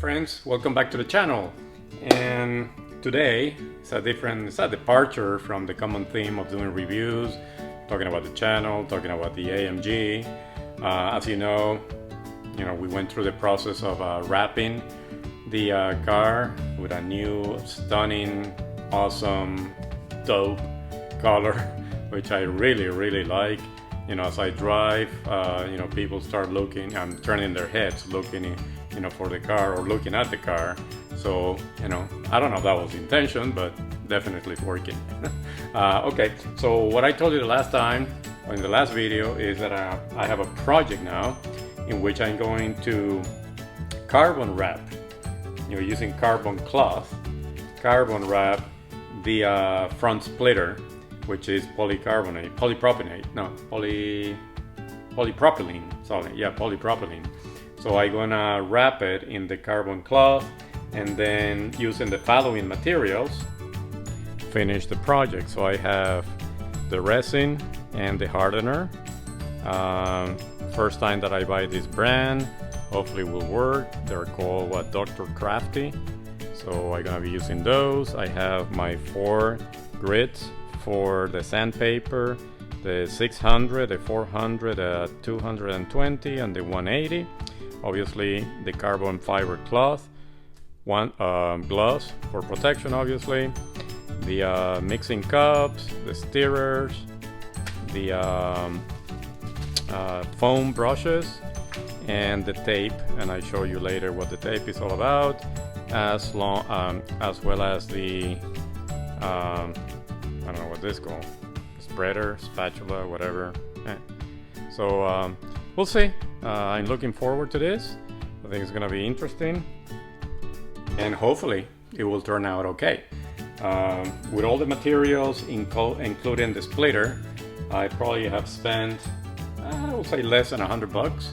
friends, welcome back to the channel. And today it's a departure from the common theme of doing reviews, talking about the channel, talking about the AMG. As you know, we went through the process of wrapping the car with a new, stunning, awesome, dope color, which I really like. As I drive, people start looking and turning their heads, looking, for the car or looking at the car. So, I don't know if that was the intention, but definitely it's working. Okay, so what I told you the last time, in the last video, is that I have a project now in which I'm going to carbon wrap, using carbon cloth, carbon wrap the front splitter, which is polypropylene, polypropylene. So I'm gonna wrap it in the carbon cloth and then using the following materials, finish the project. So I have the resin and the hardener. First time that I buy this brand, hopefully it will work. They're called Dr. Crafty. So I'm gonna be using those. I have my 4 grids for the sandpaper, the 600, the 400, the 220, and the 180. Obviously, the carbon fiber cloth, gloves for protection, obviously, the mixing cups, the stirrers, the foam brushes, and the tape. And I show you later what the tape is all about, as well as the I don't know what this is called, spreader, spatula, whatever. So we'll see. I'm looking forward to this. I think it's gonna be interesting, and hopefully it will turn out okay. With all the materials, including the splitter, I probably have spent, I will say, less than $100.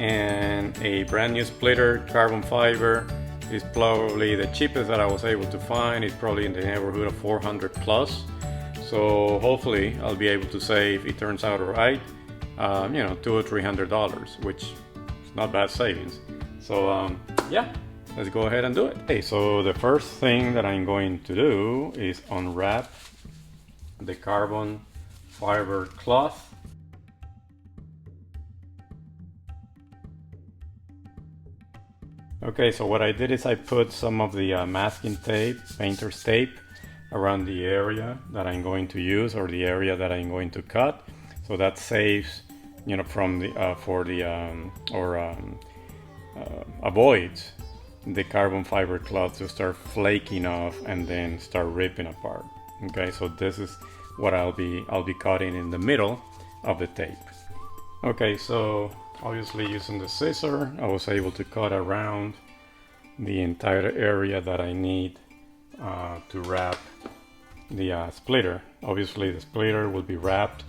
And a brand new splitter, carbon fiber, is probably the cheapest that I was able to find. It's probably in the neighborhood of 400 plus. So hopefully I'll be able to save, if it turns out alright, $200 or $300, which is not bad savings. So yeah, let's go ahead and do it. Okay, so the first thing that I'm going to do is unwrap the carbon fiber cloth. Okay, so what I did is I put some of the masking tape, painter's tape, around the area that I'm going to use, or the area that I'm going to cut. So that saves, from the avoids the carbon fiber cloth to start flaking off and then start ripping apart. Okay, so this is what I'll be cutting in the middle of the tape. Okay, so obviously using the scissor, I was able to cut around the entire area that I need to wrap the splitter. Obviously the splitter will be wrapped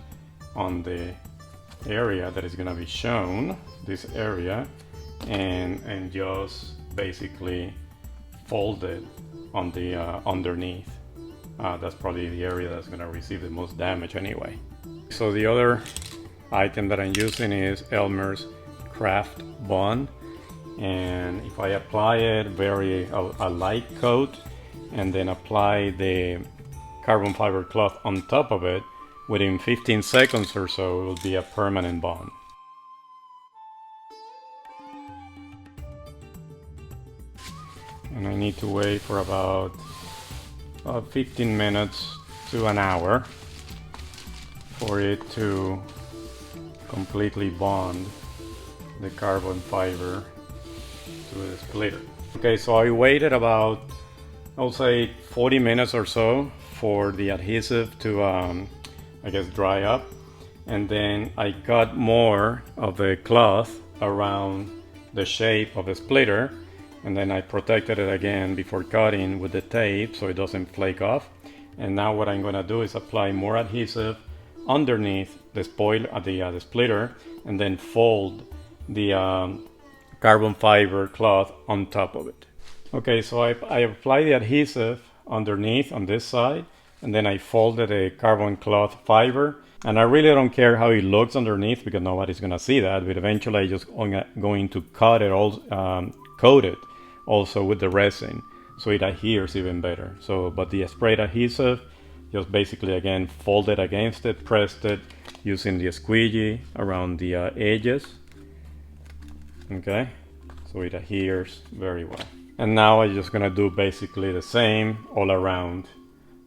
on the area that is going to be shown, this area, and just basically folded on the underneath. That's probably the area that's going to receive the most damage anyway. So the other item that I'm using is Elmer's Craft Bond, and if I apply it a light coat and then apply the carbon fiber cloth on top of it, within 15 seconds or so it will be a permanent bond. And I need to wait for about 15 minutes to an hour for it to completely bond the carbon fiber to the splitter. Okay, so I waited about, I'll say, 40 minutes or so for the adhesive to I guess dry up, and then I cut more of the cloth around the shape of the splitter, and then I protected it again before cutting with the tape so it doesn't flake off. And now what I'm going to do is apply more adhesive underneath the splitter, and then fold the carbon fiber cloth on top of it. Okay, so I apply the adhesive underneath on this side, and then I folded a carbon cloth fiber, and I really don't care how it looks underneath because nobody's gonna see that, but eventually I'm just going to cut it all, coat it also with the resin, so it adheres even better. So, but the sprayed adhesive, just basically again fold it against it, pressed it using the squeegee around the edges. Okay, so it adheres very well. And now I'm just gonna do basically the same all around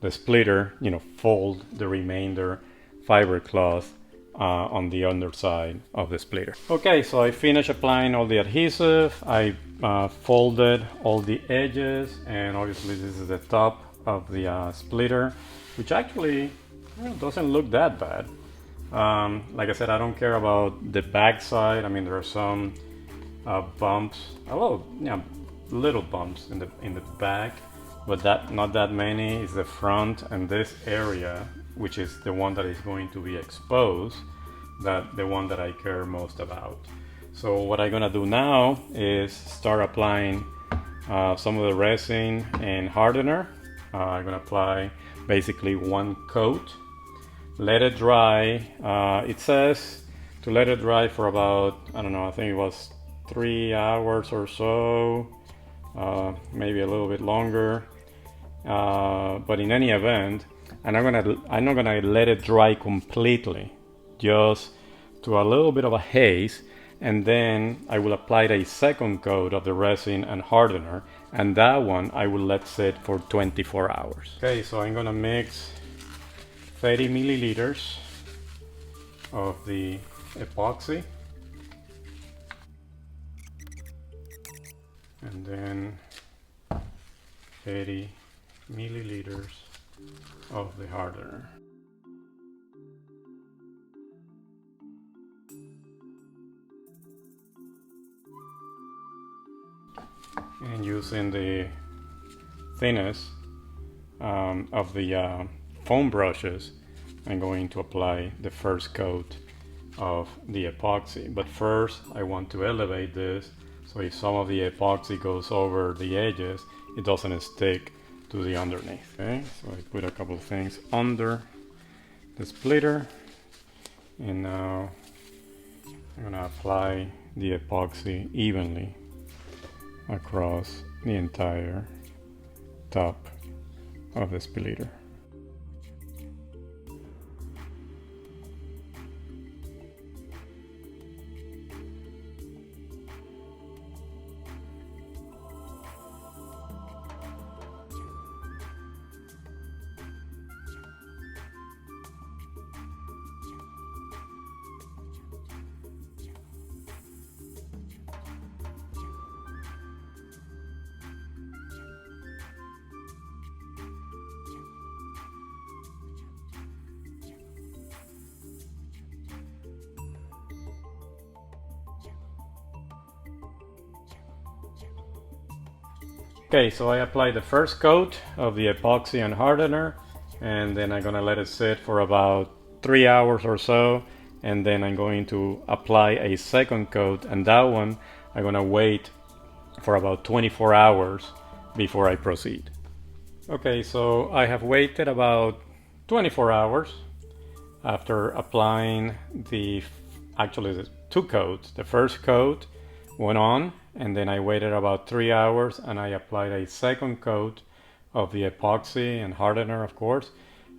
the splitter, you know, fold the remainder fiber cloth on the underside of the splitter. Okay, so I finished applying all the adhesive. I folded all the edges, and obviously this is the top of the splitter, which actually doesn't look that bad. Like I said, I don't care about the back side. I mean, there are some bumps, little bumps in the back, but not that many. Is the front and this area, which is the one that is going to be exposed, that the one that I care most about. So what I'm gonna do now is start applying some of the resin and hardener. I'm gonna apply basically one coat, let it dry. It says to let it dry for about, I don't know, I think it was 3 hours or so, maybe a little bit longer. But in any event, I'm not gonna let it dry completely, just to a little bit of a haze, and then I will apply a second coat of the resin and hardener, and that one I will let sit for 24 hours. Okay, so I'm gonna mix 30 milliliters of the epoxy, and then 80 milliliters of the hardener. And using the thinnest of the foam brushes, I'm going to apply the first coat of the epoxy. But first I want to elevate this, so if some of the epoxy goes over the edges, it doesn't stick to the underneath. Okay, so I put a couple of things under the splitter, and now I'm gonna apply the epoxy evenly across the entire top of the splitter. Okay, so I applied the first coat of the epoxy and hardener, and then I'm gonna let it sit for about 3 hours or so, and then I'm going to apply a second coat, and that one I'm gonna wait for about 24 hours before I proceed. Okay, so I have waited about 24 hours after applying actually the two coats. The first coat went on, and then I waited about 3 hours, and I applied a second coat of the epoxy and hardener, of course,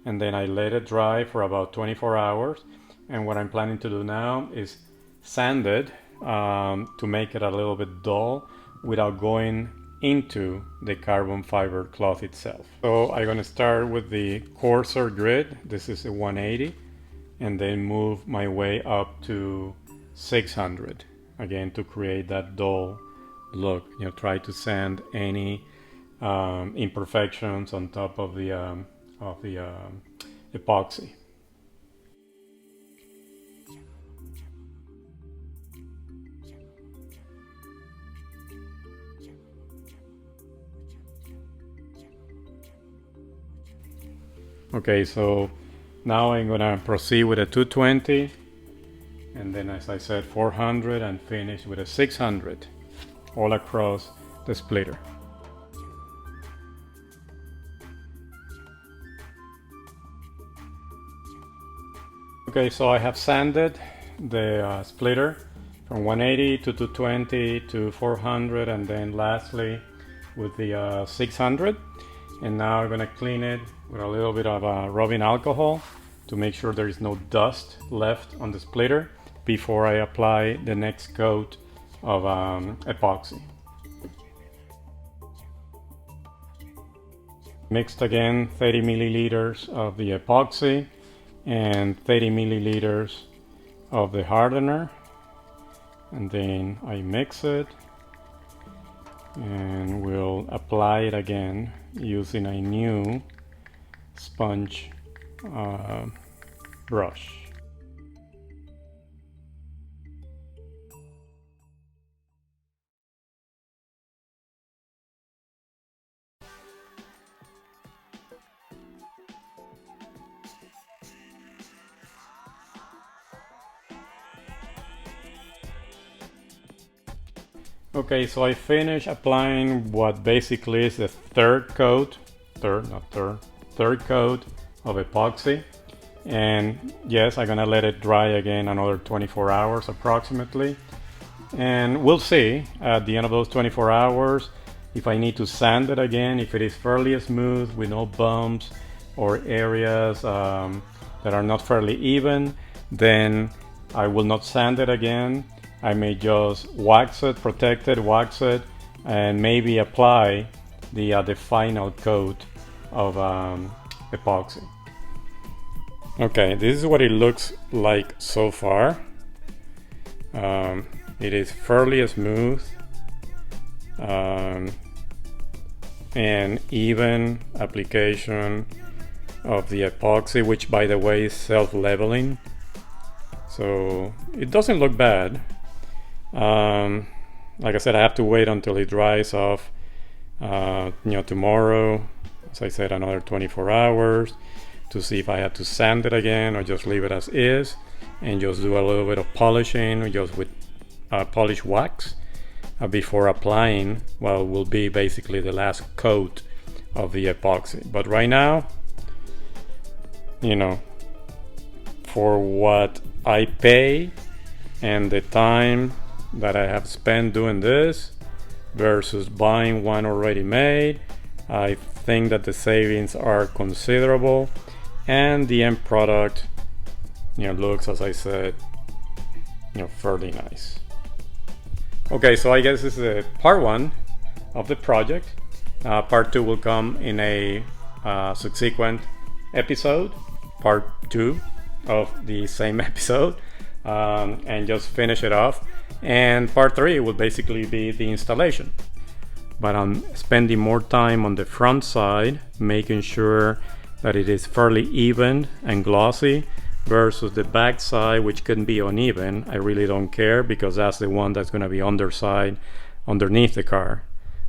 and then I let it dry for about 24 hours. And what I'm planning to do now is sand it to make it a little bit dull without going into the carbon fiber cloth itself. So I'm going to start with the coarser grit. This is a 180, and then move my way up to 600, again to create that dull look. You know, try to sand any imperfections on top of the epoxy. Okay, so now I'm gonna proceed with a 220, and then, as I said, 400, and finish with a 600 all across the splitter. Okay, so I have sanded the splitter from 180 to 220 to 400, and then lastly with the 600. And now I'm going to clean it with a little bit of rubbing alcohol to make sure there is no dust left on the splitter before I apply the next coat of epoxy. Mixed again 30 milliliters of the epoxy and 30 milliliters of the hardener, and then I mix it and we'll apply it again using a new sponge brush. Okay, so I finished applying what basically is the third coat of epoxy, and yes, I'm gonna let it dry again another 24 hours approximately, and we'll see at the end of those 24 hours if I need to sand it again. If it is fairly smooth with no bumps or areas that are not fairly even, then I will not sand it again. I may just wax it, protect it, wax it, and maybe apply the final coat of epoxy. Okay, this is what it looks like so far. It is fairly smooth and even application of the epoxy, which by the way is self-leveling, so it doesn't look bad. Like I said, I have to wait until it dries off, tomorrow, as I said, another 24 hours to see if I have to sand it again or just leave it as is and just do a little bit of polishing just with polish wax before applying what will be basically the last coat of the epoxy. But right now, for what I pay and the time that I have spent doing this versus buying one already made, I think that the savings are considerable, and the end product looks, as I said, fairly nice. Okay, so I guess this is part one of the project. Part two will come in a subsequent episode, part two of the same episode, and just finish it off. And part three will basically be the installation. But I'm spending more time on the front side, making sure that it is fairly even and glossy, versus the back side, which can be uneven. I really don't care, because that's the one that's going to be underneath the car.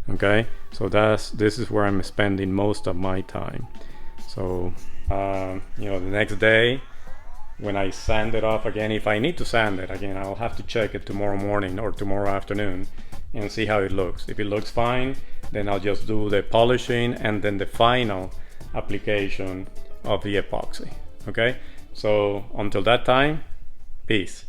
Okay, so this is where I'm spending most of my time. So the next day, when I sand it off again, if I need to sand it again, I'll have to check it tomorrow morning or tomorrow afternoon and see how it looks. If it looks fine, then I'll just do the polishing and then the final application of the epoxy. Okay, so until that time, peace.